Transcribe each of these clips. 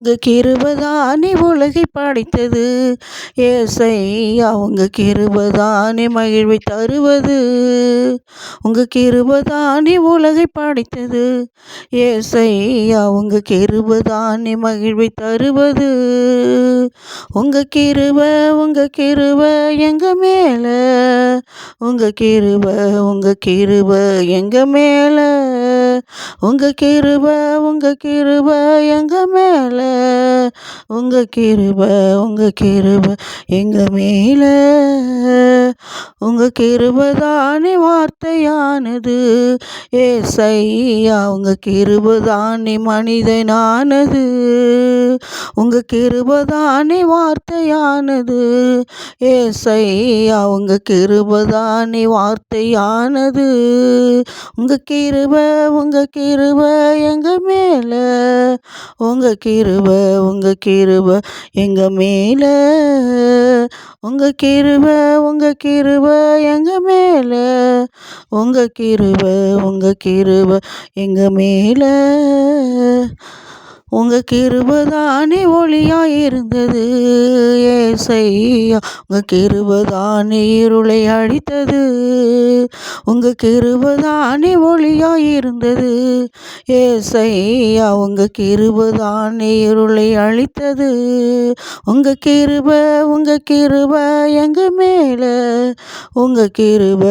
உங்க கிருபதானே உலகை படைத்தது. ஏசையா உங்க கிருபதானே மகிழ்வை தருவது. உங்க கிருபதானே உலகை படைத்தது. ஏசையா உங்க கிருபதானே மகிழ்வை தருவது. உங்க கிருப எங்க மேல. உங்க கிருப எங்க மேல. உங்க கிருப எங்க மேல. உங்க கிருப எங்க மேல. உங்க கிருபதானே வார்த்தையானது. ஏசையா உங்க கிருபதானே மனிதனானது. உங்க கிருபதானே வார்த்தையானது. ஏசையா உங்க கிருபதானே வார்த்தையானது. உங்க கிருப எங்க மேல. உங்க கிருப எங்க மேல. உங்க கிருப எங்க மேல. உங்க கிருப எங்க மேல. உங்க கிருபதானே ஒளியாயிருந்தது. ஏசையா உங்க கிருபதானே இருளை அழித்தது. உங்க கிருபதானே ஒளியாயிருந்தது. ஏசையா உங்க கிருபதானே இருளை அழித்தது. உங்க கிருப எங்க மேல. உங்க கிருப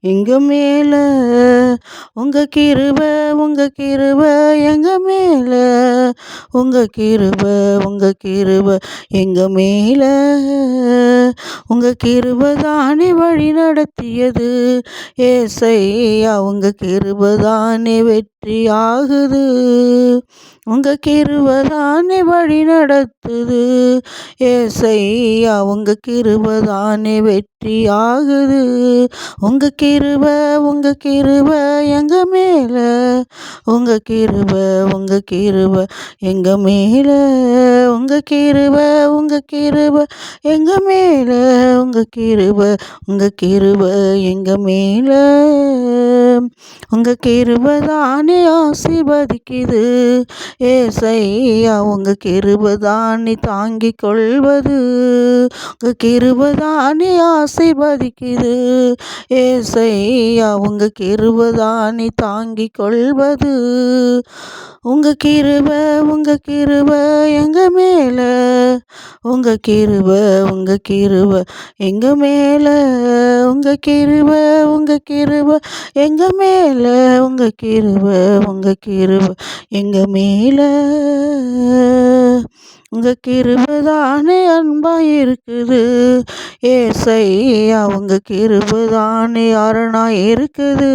எங்க மேல. உங்க கிருப எங்க மேல. உங்க கிருப எங்க மேல. உங்க கிருபதானே வழி நடத்தியது. ஏசையா உங்க கிருபதானே வெற்றியாகுது. உங்க கிருபதானே வழி நடத்துது. ஏசையா உங்க கிருபதானே வெற்றியாகுது. உங்க கிருப எங்க மேல. உங்க கிருப எங்க மேல. உங்க கிருப எங்க மேல. உங்க கிருப எங்க மேல. உங்க கிருபதானே ஆசீர்வதிக்குது. ஏசையா உங்க கிருபதானே தாங்கிக் கொள்வது. உங்க கிருபதானே ஆசீர்வதிக்குது. ஏசையா உங்க கிருபதானே தாங்கிக் கொள்வது. உங்க கிருப எங்க மேல. உங்க கிருப எங்க மேல. உங்க கிருப எங்க மேல. உங்க கிருப எங்க மேல. உங்க கிருபதானே அன்பாயிருக்குது. ஏசையா உங்க கிருபதானே அரணாயிருக்குது.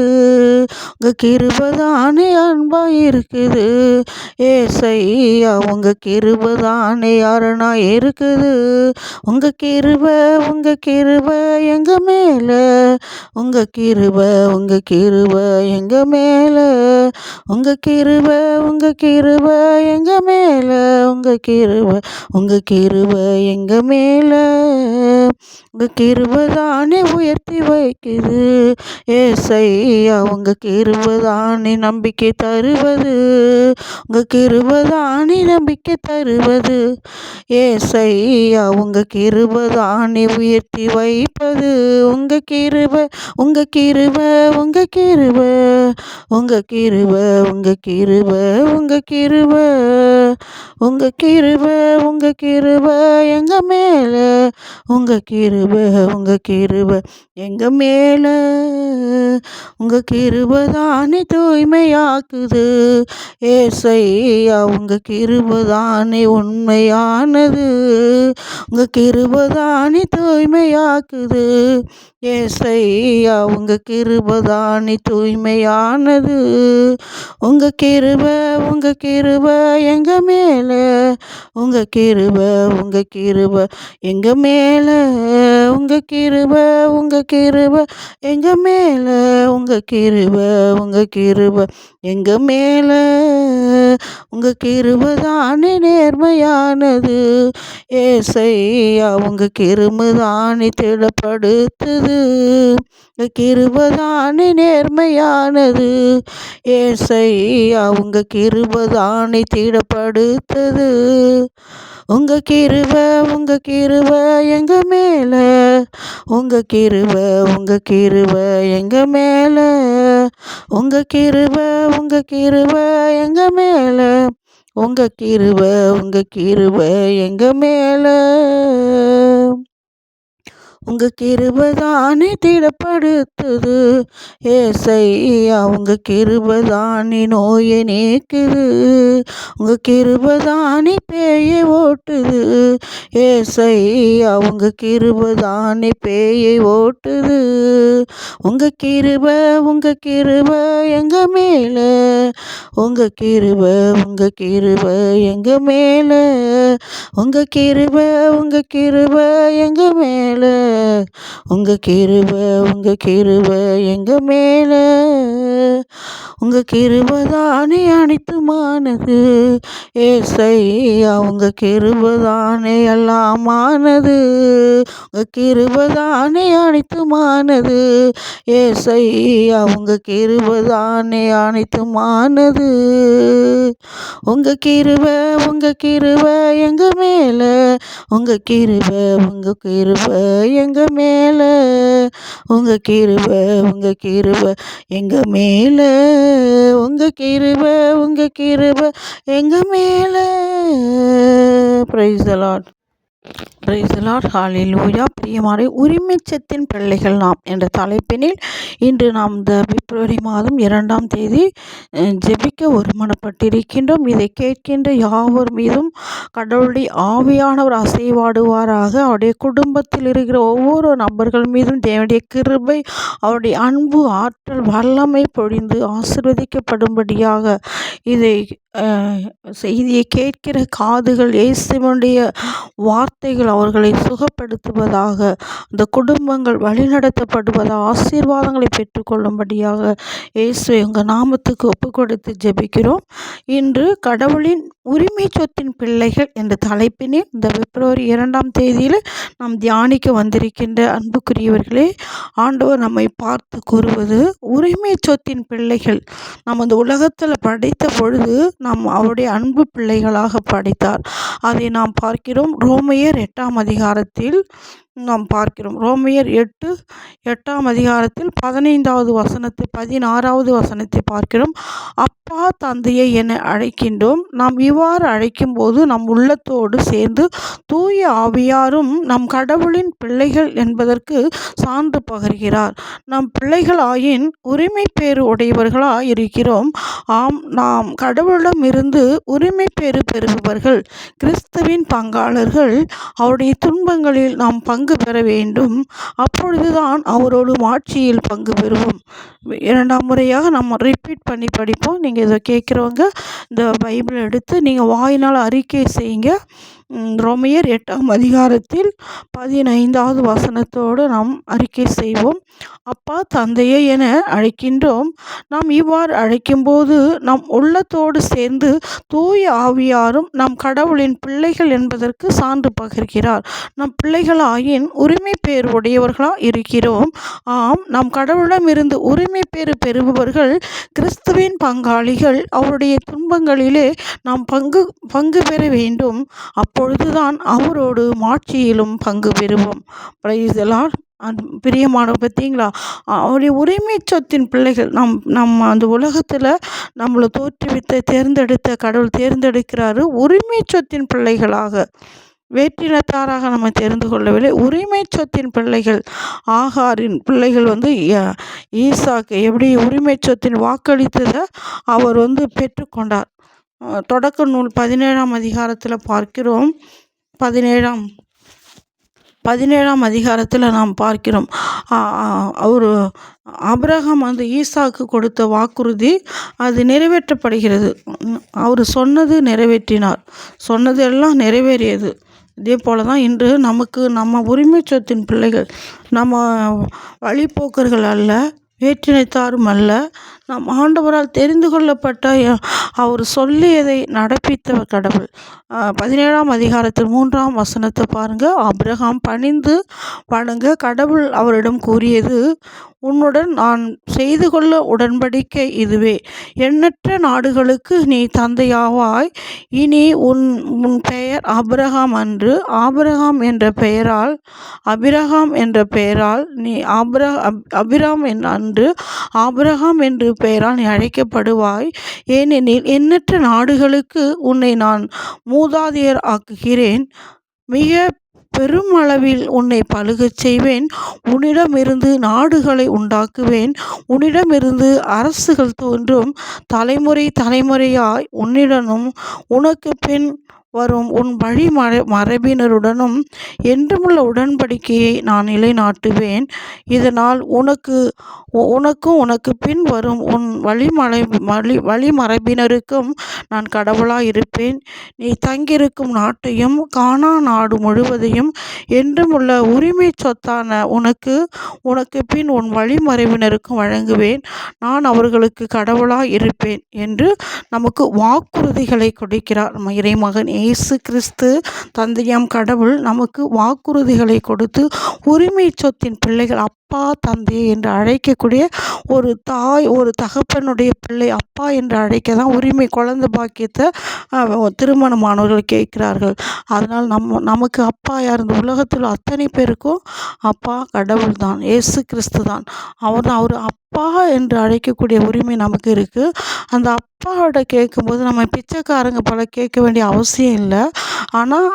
உங்க கிருபதானே அன்பாயிருக்குது. ஏசையா உங்க கிருபதானே அரணாயிருக்குது. உங்க கிருப எங்க மேல. உங்க கிருப எங்க மேல. உங்க கிருப எங்க மேல. உங்க கிருப எங்க மேல. உங்க கிருபதானே உயர்த்தி வைக்குது. ஏசையா உங்க கிருபதானே நம்பிக்கை தருவது. உங்க கிருபதானே நம்பிக்கை தருவது. ஏசையா உங்க கிருபதானே உயர்த்தி வைப்பது. உங்க கிருப உங்க கிருப உங்க கிருப உங்க கிருப உங்க கிருப உங்க கிருப உங்க கிருப உங்க கிருப எங்க மேல. உங்க கிருப எங்க மேல. உங்க கிருபதானே தூய்மையாக்குது. ஏசையா உங்க கிருபதானே உண்மையானது. உங்க கிருபதானே தூய்மையாக்குது. ஏசையா உங்க கிருபதானே தூய்மையானது. உங்க கிருப எங்க மேல. உங்க கிருப எங்க மேல. உங்க கிருப எங்க மேல. உங்க கிருப எங்க மேல. உங்கள் கிருபைதானே நேர்மையானது. ஏசையா உங்கள் கிருபைதானே திடப்படுத்துது. உங்கள் கிருபைதானே நேர்மையானது. ஏசையா உங்கள் கிருபைதானே திடப்படுத்துது. உங்கள் கிருபை எங்க மேல, உங்கள் கிருபை எங்க மேல, உங்கள் கிருபை எங்க மேல, உங்கள் கிருபை எங்க மேல. உங்கள் கிருபைதானே திடப்படுத்துது. ஏசையா உங்கள் கிருபைதானே நோயை நீக்குது. உங்கள் கிருபைதானே பேயை ஓட்டுது. ஏசையா உங்கள் கிருபைதானே பேயை ஓட்டுது. உங்கள் கிருபை எங்க மேல, உங்கள் கிருபை எங்க மேல, உங்கள் கிருபை எங்க மேல, உங்கள் கிருபை எங்க மேல. உங்கள் கிருபைதானே அனைத்துமானது. ஏசையா உங்கள் கிருபைதானே எல்லாமானது. உங்கள் கிருபைதானே அனைத்துமானது. ஏசையா உங்கள் கிருபைதானே அனைத்துமானது. உங்கள் கிருபை எங்க மேல, உங்கள் கிருபை எங்க மேல, உங்கள் கிருபை எங்க மேல, உங்கள் கிருபை எங்க மேல. Praise the lord. Praise the lord. Hallelujah. பிரியமானவர்களே, உரிமைச்சத்தின் பிள்ளைகள் நாம் என்ற தலைப்பினில் இன்று நாம் இந்த பிப்ரவரி மாதம் 2ஆம் தேதி ஜெபிக்க ஒருமனப்பட்டிருக்கின்றோம். இதை கேட்கின்ற யாவர் மீதும் கடவுளுடைய ஆவியானவர் அசைவாடுவாராக. அவருடைய குடும்பத்தில் இருக்கிற ஒவ்வொரு நபர்கள் மீதும் தேவனுடைய கிருபை, அவருடைய அன்பு, ஆற்றல், வல்லமை பொழிந்து ஆசீர்வதிக்கப்படும்படியாக இதை செய்தியை கேட்கிற காதுகள் இயேசுவினுடைய வார்த்தைகள் அவர்களை சுகப்படுத்துவதாக, அந்த குடும்பங்கள் வழிநடத்தப்படுவதாக, ஆசீர்வாதங்களை பெற்றுக்கொள்ளும்படியாக இயேசுவை உங்கள் நாமத்துக்கு ஒப்பு கொடுத்து ஜெபிக்கிறோம். இன்று கடவுளின் உரிமை சொத்தின் பிள்ளைகள் என்ற தலைப்பினில் இந்த பிப்ரவரி 2ஆம் தேதியில் நாம் தியானிக்க வந்திருக்கின்ற அன்புக்குரியவர்களே, ஆண்டவர் நம்மை பார்த்து கூறுவது, உரிமை சொத்தின் பிள்ளைகள். நாம் அந்த உலகத்தில் படைத்த பொழுது நாம் அவருடைய அன்பு பிள்ளைகளாக படைத்தார். அதை நாம் பார்க்கிறோம். ரோமையர் 8ஆம் அதிகாரத்தில் நாம் பார்க்கிறோம். ரோமையர் 8ஆம் அதிகாரத்தில் 15வது வசனத்தை 16வது வசனத்தை பார்க்கிறோம். அப்பா தந்தையை என அழைக்கின்றோம். நாம் இவ்வாறு அழைக்கும்போது நம் உள்ளத்தோடு சேர்ந்து தூய ஆவியாரும் நம் கடவுளின் பிள்ளைகள் என்பதற்கு சான்று பகர்கிறார். நம் பிள்ளைகளாயின் உரிமை பேறு உடையவர்களாய் இருக்கிறோம். ஆம், நாம் கடவுளிடமிருந்து உரிமை பேறு பெறுபவர்கள், கிறிஸ்துவின் பங்காளர்கள். அவருடைய துன்பங்களில் நாம் பங்கு பெற வேண்டும். அப்பொழுதுதான் அவரோடு ஆட்சியில் பங்கு பெறுவோம். 2ஆம் முறையாக நம்ம ரிப்பீட் பண்ணி படிப்போம். நீங்கள் இதை கேட்குறவங்க இந்த பைபிள் எடுத்து நீங்கள் வாயினால் அறிக்கை செய்யுங்க. ரோமையர் 8ஆம் அதிகாரத்தில் 15வது வசனத்தோடு நாம் அறிக்கை செய்வோம். அப்பா தந்தையை என அழைக்கின்றோம். நாம் இவ்வாறு அழைக்கும்போது நம் உள்ளத்தோடு சேர்ந்து தூய ஆவியாரும் நம் கடவுளின் பிள்ளைகள் என்பதற்கு சான்று பகர்கிறார். நம் பிள்ளைகளாயின் உரிமை பேறு உடையவர்களாக இருக்கிறோம். ஆம், நம் கடவுளிடமிருந்து உரிமை பேறு பெறுபவர்கள், கிறிஸ்துவின் பங்காளிகள். அவருடைய துன்பங்களிலே நாம் பங்கு பெற வேண்டும். அப்பொழுதுதான் அவரோடு ஆட்சியிலும் பங்கு பெறுவோம். Praise the lord. பிரியமானவர், பார்த்தீங்களா, அவருடைய உரிமை சொத்தின் பிள்ளைகள். நம்ம அந்த உலகத்தில் நம்மளை தோற்றுவித்த தேர்ந்தெடுத்த கடவுள் தேர்ந்தெடுக்கிறாரு உரிமை சொத்தின் பிள்ளைகளாக. வேற்றினத்தாராக நம்ம தெரிந்து கொள்ளவில்லை. உரிமை சொத்தின் பிள்ளைகள். ஆகாரின் பிள்ளைகள் ஈசாக்கு எப்படி உரிமை சொத்தின் வாக்களித்ததை அவர் பெற்றுக்கொண்டார். தொடக்க நூல் 17ஆம் அதிகாரத்தில் பார்க்கிறோம். 17ஆம் அதிகாரத்தில் நாம் பார்க்கிறோம். அவர் ஆபிரகாம் ஈசாக்கு கொடுத்த வாக்குறுதி அது நிறைவேற்றப்படுகிறது. அவர் சொன்னது நிறைவேற்றினார். சொன்னது எல்லாம் நிறைவேறியது. இதே போல தான் இன்று நம்ம உரிமை சொத்தின் பிள்ளைகள். நம்ம வழிப்போக்கர்கள் அல்ல, வேற்றினத்தாரும் அல்ல. நம் ஆண்டவரால் தெரிந்து கொள்ளப்பட்ட அவர் சொல்லியதை நடப்பித்தவர் கடவுள். 17ஆம் அதிகாரத்தில் 3ஆம் வசனத்தை பாருங்க. ஆபிரகாம் பணிந்து வணங்க கடவுள் அவரிடம் கூறியது, உன்னுடன் நான் செய்து கொள்ள உடன்படிக்கை இதுவே. எண்ணற்ற நாடுகளுக்கு நீ தந்தையாவாய். இனி உன் உன் பெயர் ஆபிரகாம் அன்று ஆபிரகாம் என்ற பெயரால் அபிரகாம் என்ற பெயரால் நீ அபிராம் அன்று ஆபிரகாம் என்று பெயரால் நீ அழைக்கப்படுவாய். ஏனெனில் எண்ணற்ற நாடுகளுக்கு உன்னை நான் மூதாதையர் ஆக்குகிறேன். மிக பெருமளவில் உன்னை பலுகச் செய்வேன். உன்னிடமிருந்து நாடுகளை உண்டாக்குவேன். உன்னிடமிருந்து அரசுகள் தோன்றும். தலைமுறை தலைமுறையாய் உன்னிடனும் உனக்கு பின் வரும் உன் வழி மரபினருடனும் என்றுமுள்ள உடன்படிக்கையை நான் நிலைநாட்டுவேன். இதனால் உனக்கும் உனக்கு பின் வரும் உன் வழிமரபினருக்கும் நான் கடவுளாய் இருப்பேன். நீ தங்கியிருக்கும் நாட்டையும் கானான் நாடு முழுவதையும் என்றுமுள்ள உரிமை சொத்தான உனக்கு பின் உன் வழிமரபினருக்கும் வழங்குவேன். நான் அவர்களுக்கு கடவுளாய் இருப்பேன் என்று நமக்கு வாக்குறுதிகளை கொடுக்கிறார். நம்ம இறைமகன் இயேசு கிறிஸ்து தந்தையாம் கடவுள் நமக்கு வாக்குறுதிகளை கொடுத்து உரிமை சொத்தின் பிள்ளைகள் அப்பா தந்தை என்று அழைக்கக்கூடிய ஒரு தாய் ஒரு தகப்பனுடைய பிள்ளை அப்பா என்று அழைக்க தான் உரிமை குழந்தை பாக்கியத்தை திருமணமானவர்கள் கேட்கிறார்கள். அதனால் நமக்கு அப்பா யார்? இந்த உலகத்தில் அத்தனை பேருக்கும் அப்பா கடவுள் தான், இயேசு கிறிஸ்து தான். அவர் அப்பா என்று அழைக்கக்கூடிய உரிமை நமக்கு இருக்குது. அந்த அப்பாவோட கேட்கும்போது நம்ம பிச்சைக்காரங்க போல கேட்க வேண்டிய அவசியம் இல்லை. ஆனால்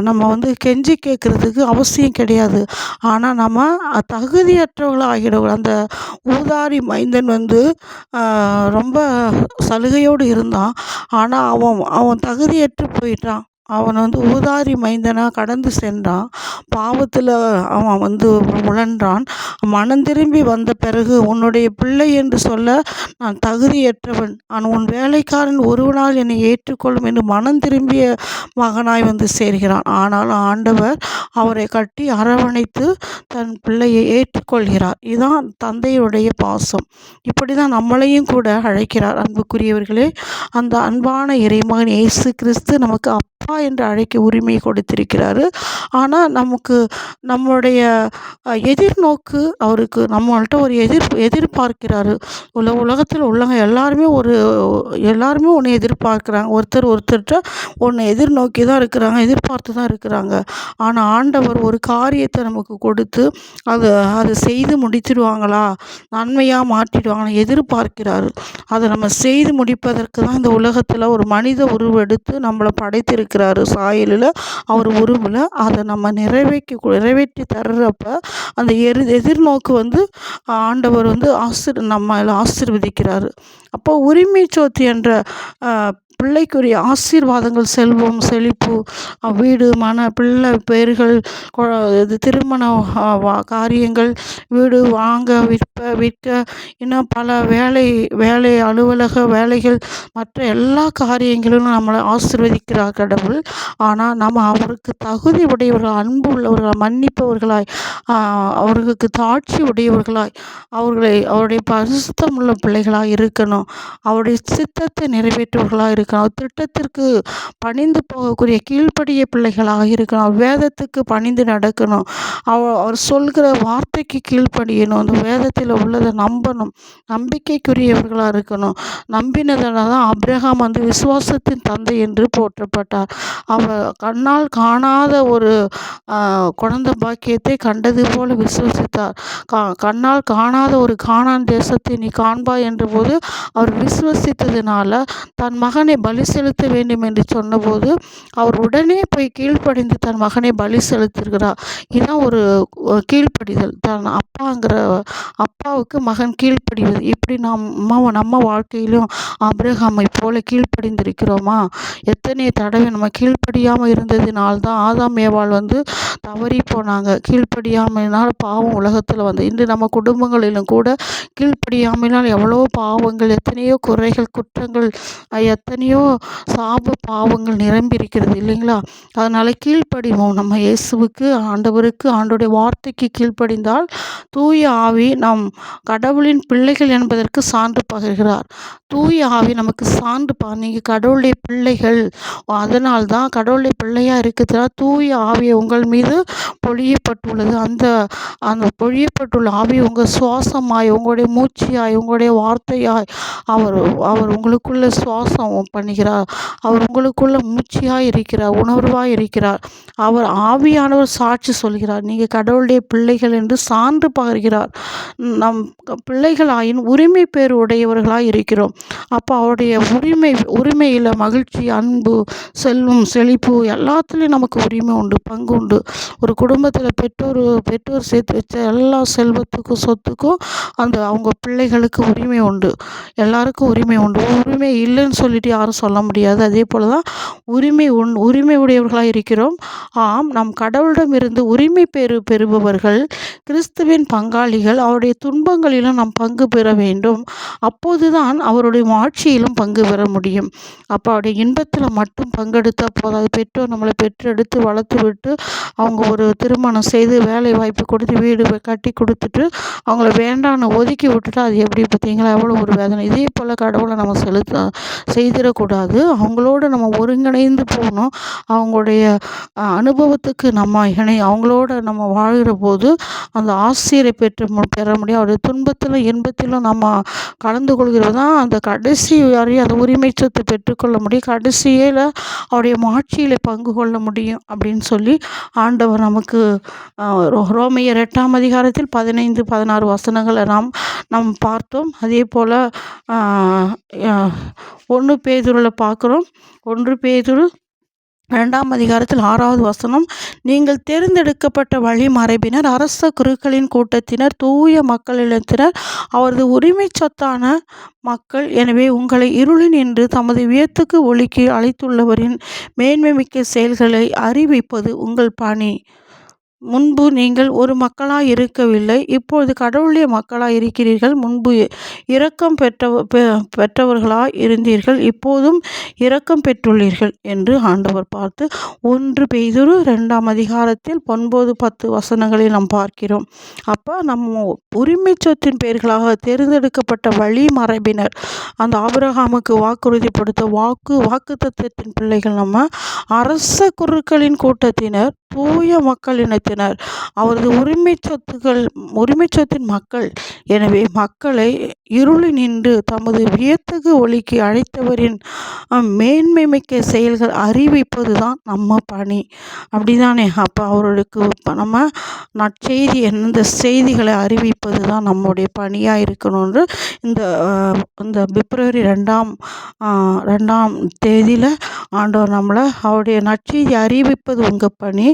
நம்ம கெஞ்சி கேட்குறதுக்கு அவசியம் கிடையாது. ஆனால் நம்ம தகுதியற்றவர்களாக ஆகிடக்கூடாது. அந்த ஊதாரி மைந்தன் ரொம்ப சலுகையோடு இருந்தான். ஆனால் அவன் தகுதியற்று போயிட்டான். அவன் ஊதாரி மைந்தனாக கடந்து சென்றான். பாவத்தில் அவன் உழன்றான். மனம் திரும்பி வந்த பிறகு உன்னுடைய பிள்ளை என்று சொல்ல நான் தகுதியற்றவன், உன் வேலைக்காரன் ஒருவனால் என்னை ஏற்றுக்கொள்ளும் என்று மனம் திரும்பிய மகனாய் சேர்கிறான். ஆனால் ஆண்டவர் அவரை கட்டி அரவணைத்து தன் பிள்ளையை ஏற்றுக்கொள்கிறார். இதுதான் தந்தையுடைய பாசம். இப்படி தான் நம்மளையும் கூட அழைக்கிறார். அன்புக்குரியவர்களே, அந்த அன்பான இறைமகன் இயேசு கிறிஸ்து நமக்கு அப்பா என்று அழைக்க உரிமை கொடுத்திருக்கிறாரு. ஆனால் நம்முடைய எதிர்நோக்கு அவருக்கு நம்மள்கிட்ட ஒரு எதிர்பார்க்கிறாரு. உலகத்தில் உள்ளவங்க எல்லாருமே ஒன்று எதிர்பார்க்குறாங்க. ஒருத்தர்கிட்ட ஒன்று எதிர்நோக்கி தான் இருக்கிறாங்க, எதிர்பார்த்து தான் இருக்கிறாங்க. ஆனால் ஆண்டவர் ஒரு காரியத்தை நமக்கு கொடுத்து அதை செய்து முடிச்சிடுவாங்களா, நன்மையாக மாற்றிடுவாங்களா எதிர்பார்க்கிறாரு. அதை நம்ம செய்து முடிப்பதற்கு தான் இந்த உலகத்தில் ஒரு மனித உருவெடுத்து நம்மளை படைத்திருக்கிறாரு. சாயலில் அவர் உருவில் அதை நம்ம நிறைவேற்றி தர்றப்ப அந்த எதிர்நோக்கு ஆண்டவர் நம்ம ஆசீர்வதிக்கிறாரு. அப்போ உரிமை சொத்து என்ற பிள்ளைக்குரிய ஆசீர்வாதங்கள், செல்வம், செழிப்பு, வீடு, மன, பிள்ளை பெயர்கள், திருமண காரியங்கள், வீடு வாங்க விற்க இன்னும் பல வேலை அலுவலக வேலைகள், மற்ற எல்லா காரியங்களிலும் நம்மளை ஆசீர்வதிக்கிறார் கடவுள். ஆனால் நம்ம அவருக்கு தகுதி உடையவர்கள், அன்பு உள்ளவர்களாய், மன்னிப்பவர்களாய், அவர்களுக்கு தாட்சி உடையவர்களாய், அவருடைய பரிசுத்தம் உள்ள பிள்ளைகளாக இருக்கணும். அவருடைய சித்தத்தை நிறைவேற்றுவர்களாக இருக்கணும். திட்டத்திற்கு பணிந்து போகக்கூடிய கீழ்ப்படிய பிள்ளைகளாக இருக்கணும். வேதத்துக்கு பணிந்து நடக்கணும். அவர் சொல்கிற வார்த்தைக்கு கீழ்ப்படியணும். அந்த வேதத்தில் உள்ளதை நம்பணும். நம்பிக்கைக்குரியவர்களாக இருக்கணும். நம்பினதால தான் ஆபிரகாம் விசுவாசத்தின் தந்தை என்று போற்றப்பட்டார். அவர் கண்ணால் காணாத ஒரு குழந்தை பாக்கியத்தை கண்டது போல விசுவசித்தார். கண்ணால் காணாத ஒரு கானான் தேசத்தை நீ காண்பாய் என்ற போது அவர் விசுவசித்ததினால தன் மகனை பலி செலுத்த வேண்டும் என்று சொன்னபோது அவர் உடனே போய் கீழ்ப்படிந்து தன் மகனை பலி செலுத்திருக்கிறார். இதுதான் ஒரு கீழ்ப்படிதல். தன் அப்பாவுக்கு மகன் கீழ்ப்படிவது. இப்படி நம்ம வாழ்க்கையிலும் ஆபிரகாமை போல கீழ்ப்படிந்திருக்கிறோமா? எத்தனை தடவை நம்ம கீழ்ப்படியாமல் இருந்ததினால்தான் ஆதாம் ஏவாள் தவறி போனாங்க. கீழ்ப்படியாமையினால் பாவம் உலகத்தில் இன்று நம்ம குடும்பங்களிலும் கூட கீழ்ப்படியாமையினால் எவ்வளோ பாவங்கள், எத்தனையோ குறைகள், குற்றங்கள், எத்தனையோ எத்தனையோ சாப பாவங்கள் நிரம்பி இருக்கிறது இல்லைங்களா? அதனால் கீழ்ப்படிவோம். நம்ம இயேசுவுக்கு, ஆண்டவருக்கு, ஆண்டவருடைய வார்த்தைக்கு கீழ்ப்படிந்தால் தூய ஆவி நம் கடவுளின் பிள்ளைகள் என்பதற்கு சான்று பகர்கிறார். தூய ஆவி நமக்கு நீங்கள் கடவுளுடைய பிள்ளைகள். அதனால்தான் கடவுளுடைய பிள்ளையாக இருக்கிறதுனால தூய ஆவி உங்கள் மீது பொழியப்பட்டுள்ளது. அந்த அந்த பொழியப்பட்டுள்ள ஆவி உங்கள் சுவாசமாய், உங்களுடைய மூச்சியாய், உங்களுடைய வார்த்தையாய் அவர் அவர் உங்களுக்குள்ள சுவாசம் பண்ணுகிறார். அவர் உங்களுக்குள்ள மூச்சியாய் இருக்கிறார், உணர்வாய் இருக்கிறார். அவர் ஆவியானவர் சாட்சி சொல்கிறார். நீங்கள் கடவுளுடைய பிள்ளைகள் என்று சான்று பகர்கிறார். நம் பிள்ளைகளாயின் உரிமை பேர் உடையவர்களாய் இருக்கிறோம். அப்போ அவருடைய உரிமையில் மகிழ்ச்சி, அன்பு, செல்வம், செழிப்பு எல்லாத்துலேயும் நமக்கு உரிமை உண்டு, பங்கு உண்டு. ஒரு குடும்பத்தில் பெற்றோர் சேர்த்து வச்ச எல்லா செல்வத்துக்கும் சொத்துக்கும் அவங்க பிள்ளைகளுக்கு உரிமை உண்டு. எல்லாருக்கும் உரிமை உண்டு. உரிமை இல்லைன்னு சொல்லிட்டு யாரும் சொல்ல முடியாது. அதே போல் தான் உரிமை உடையவர்களாக இருக்கிறோம். ஆம், நம் கடவுளிடமிருந்து உரிமை பெறுபவர்கள், கிறிஸ்துவின் பங்காளிகள். அவருடைய துன்பங்களிலும் நாம் பங்கு பெற வேண்டும். அப்போதுதான் அவருடைய ஆட்சியிலும் பங்கு பெற முடியும். அப்போ அவருடைய இன்பத்தில் மட்டும் பங்கெடுத்தால் போதாது. பெற்றோர் நம்மளை பெற்றெடுத்து வளர்த்து விட்டு அவங்க ஒரு திருமணம் செய்து வேலை வாய்ப்பு கொடுத்து வீடு கட்டி கொடுத்துட்டு அவங்கள வேண்டான்னு ஒதுக்கி விட்டுட்டு அது எப்படி பார்த்தீங்களா எவ்வளோ ஒரு வேதனை. இதே போல் கடவுளை நம்ம செய்திடக்கூடாது. அவங்களோட நம்ம ஒருங்கிணைந்து போகணும். அவங்களுடைய அனுபவத்துக்கு நம்ம அவங்களோட நம்ம வாழ்கிற போது அந்த ஆசிரியரை பெற முடியும். அவருடைய துன்பத்திலும் இன்பத்திலும் நம்ம கலந்து கொள்கிறது தான் அந்த கடைசி வரையும் அந்த உரிமை சொத்தை பெற்றுக்கொள்ள முடியும். கடைசியில் அவருடைய மாட்சியில் பங்கு கொள்ள முடியும் அப்படின்னு சொல்லி ஆண்டவர் நமக்கு ரோமையர் 8ஆம் அதிகாரத்தில் 15, 16 வசனங்களை நாம் பார்த்தோம். அதே போல் 1 பேதுருவில் பார்க்குறோம். 1 பேதுரு 2ஆம் அதிகாரத்தில் 6வது வசனம், நீங்கள் தேர்ந்தெடுக்கப்பட்ட வழிமரபினர், அரச குருக்களின் கூட்டத்தினர், தூய மக்களிடத்தினர், அவரது உரிமை சொத்தான மக்கள். எனவே உங்களை இருளின் என்று தமது வியத்துக்கு ஒளிக்கு அழைத்துள்ளவரின் மேன்மை மிக்க செயல்களை அறிவிப்பது உங்கள் பணி. முன்பு நீங்கள் ஒரு மக்களாய் இருக்கவில்லை, இப்பொழுது கடவுளுடைய மக்களாய் இருக்கிறீர்கள். முன்பு இரக்கம் பெற்றவர்களாய் இருந்தீர்கள், இப்போதும் இரக்கம் பெற்றுள்ளீர்கள் என்று ஆண்டவர் பார்த்து 1 பேதுரு 2ஆம் அதிகாரத்தில் 9, 10 வசனங்களில் நாம் பார்க்கிறோம். அப்போ நம்ம உரிமை சொத்தின் பெயர்களாக தேர்ந்தெடுக்கப்பட்ட வழி மரபினர், அந்த ஆபிரகாமுக்கு வாக்குறுதிப்படுத்த வாக்கு தத்துவத்தின் பிள்ளைகள், நம்ம அரச குருக்களின் கூட்டத்தினர், தூய மக்களினத்தினர், அவரது உரிமை சொத்தின் மக்கள். எனவே மக்களை இருளினின்று தமது வியத்தகு ஒளிக்கு அழைத்தவரின் மேன்மை மிக்க செயல்கள் அறிவிப்பது தான் நம்ம பணி. அப்படிதானே? அப்போ அவர்களுக்கு நம்ம நற்செய்தி எந்த செய்திகளை அறிவிப்பது தான் நம்முடைய பணியாக இருக்கணும்னு இந்த பிப்ரவரி 2ஆம் தேதியில் ஆண்டவர் நம்மளை அவருடைய நற்செய்தி அறிவிப்பது உங்கள் பணி.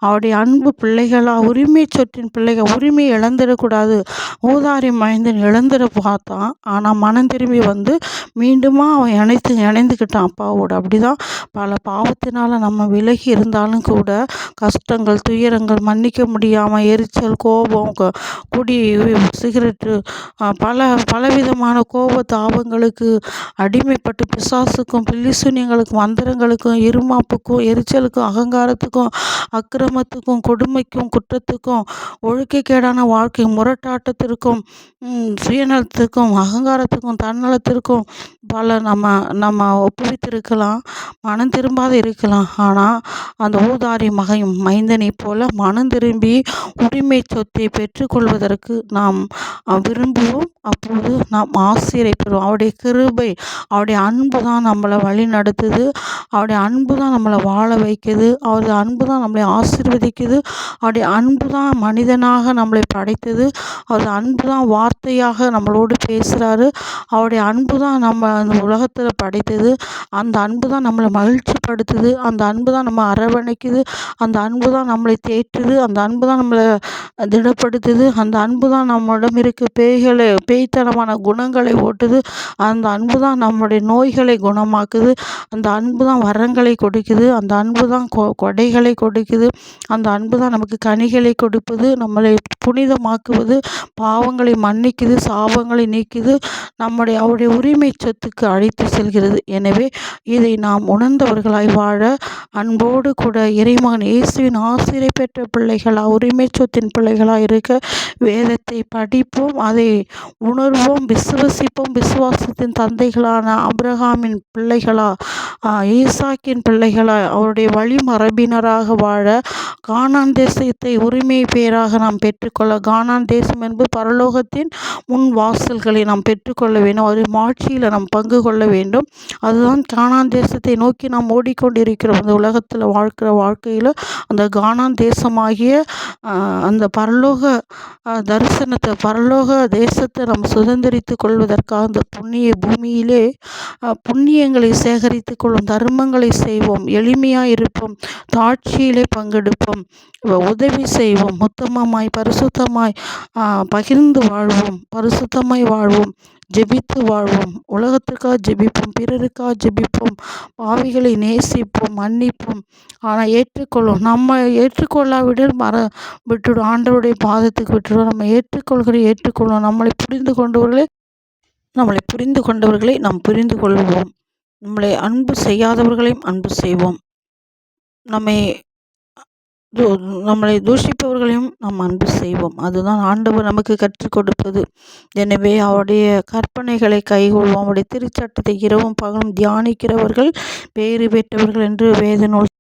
அவருடைய அன்பு பிள்ளைகளாக, உரிமை சொற்றின் பிள்ளைகள், உரிமையை இழந்துடக்கூடாது. ஊதாரி மைந்தன் இழந்துட பார்த்தான், ஆனால் மனம் திரும்பி வந்து மீண்டுமா அவன் இணைந்துக்கிட்டான் அப்பாவோடு. அப்படி தான் பல பாவத்தினால் நம்ம விலகி இருந்தாலும் கூட கஷ்டங்கள், துயரங்கள், மன்னிக்க முடியாமல் எரிச்சல், கோபம், குடி, சிகரெட்டு, பலவிதமான கோப தாபங்களுக்கு அடிமைப்பட்டு பிசாசுக்கும் பில்லிசூனியங்களுக்கும் மந்திரங்களுக்கும் இருமாப்புக்கும் எரிச்சலுக்கும் அகங்காரத்துக்கும் அக்கிரமத்துக்கும் கொடுமைக்கும் குற்றத்துக்கும் ஒழுக்கக்கேடான வாழ்க்கை முரட்டாட்டத்திற்கும் சுயநலத்துக்கும் அகங்காரத்துக்கும் தன்னலத்திற்கும் நம்ம ஒப்புவித்திருக்கலாம், மனம் திரும்பாத இருக்கலாம். ஆனால் அந்த ஊதாரி மைந்தனை போல மனம் திரும்பி உரிமை சொத்தை பெற்றுக்கொள்வதற்கு நாம் விரும்புவோம். அப்போது நாம் ஆசிரியை பெறுவோம். அவருடைய கிருபை, அவருடைய அன்பு தான் நம்மளை வழி நடத்துது. அவருடைய அன்பு தான் நம்மளை வாழ வைக்குது. அவருடைய அன்பு தான் நம்மளை ஆசீர்வதிக்குது. அவருடைய அன்பு தான் மனிதனாக நம்மளை படைத்தது. அவருடைய அன்பு தான் வார்த்தையாக நம்மளோடு பேசுகிறாரு. அவருடைய அன்பு தான் நம்ம அந்த உலகத்தில் படைத்தது. அந்த அன்பு தான் நம்மளை மகிழ்ச்சிப்படுத்துது. அந்த அன்பு தான் நம்ம அரவணைக்குது. அந்த அன்பு தான் நம்மளை தேற்றுது. அந்த அன்பு தான் நம்மளை திடப்படுத்துது. அந்த அன்பு தான் நம்மிடம் இருக்க பேய்த்தனமான குணங்களை ஓட்டுது. அந்த அன்பு தான் நம்முடைய நோய்களை குணமாக்குது. அந்த அன்பு தான் வரங்களை கொடுக்குது. அந்த அன்பு தான் கொடைகளை கொடுக்குது. அந்த அன்பு தான் நமக்கு கனிகளை கொடுப்பது, நம்மளை புனிதமாக்குவது, பாவங்களை மன்னிக்குது, சாபங்களை நீக்குது, அவருடைய உரிமை சொத்துக்கு அழைத்து செல்கிறது. எனவே இதை நாம் உணர்ந்தவர்களாய் வாழ அன்போடு கூட இறைமகன் இயேசுவின் ஆசிரை பெற்ற பிள்ளைகளாக, உரிமை சொத்தின் பிள்ளைகளாக இருக்க வேதத்தை படிப்போம், அதை உணர்வோம், விசுவசிப்போம். விசுவாசத்தின் தந்தைகளான ஆபிரகாமின் பிள்ளைகளா, ஈசாக்கின் பிள்ளைகளா, அவருடைய வழிமரபினராக வாழ கானான் தேசத்தை உரிமை பேராக நாம் பெற்றுக்கொள்ள, கானான் தேசம் என்பது பரலோகத்தின் முன் வாசல்களை நாம் பெற்றுக்கொள்ள வேண்டும். அவருடைய மாட்சியில் நாம் பங்கு கொள்ள வேண்டும். அதுதான் கானான் தேசத்தை நோக்கி நாம் ஓடிக்கொண்டிருக்கிறோம். இந்த உலகத்தில் வாழ்க்கிற வாழ்க்கையில் அந்த கானான் தேசமாகிய அந்த பரலோக தரிசனத்தை, பரலோக தேசத்தை நாம் சுதந்திரித்து கொள்வதற்காக அந்த புண்ணிய பூமியிலே புண்ணியங்களை சேகரித்து கொள்ளும், தர்மங்களை செய்வோம், எளிமையாக இருப்போம், தாட்சியிலே பங்கெடுப்போம், உதவி செய்வோம், உத்தமமாய் பரிசுத்தமாய் பகிர்ந்து வாழ்வோம், பரிசுத்தமாய் வாழ்வோம், ஜெபித்து வாழ்வோம், உலகத்துக்காக ஜெபிப்போம், பிறருக்காக ஜெபிப்போம், பாவிகளை நேசிப்போம், மன்னிப்போம். ஆனால் ஏற்றுக்கொள்ளும். நம்ம ஏற்றுக்கொள்ளாவிட விட்டுடும், ஆண்டவருடைய பாதத்துக்கு விட்டுடும். நம்ம ஏற்றுக்கொள்வோம். நம்மளை புரிந்து கொண்டவர்களை நாம் புரிந்து கொள்வோம். நம்மளை அன்பு செய்யாதவர்களையும் அன்பு செய்வோம். நம்மளை தூஷிப்பவர்களையும் நாம் அன்பு செய்வோம். அதுதான் ஆண்டவர் நமக்கு கற்றுக் கொடுப்பது. எனவே அவருடைய கற்பனைகளை கைகொள்வோம். அவருடைய திருச்சட்டத்தை இரவும் பகலும் தியானிக்கிறவர்கள் பேறு பெற்றவர்கள் என்று வேத நூல்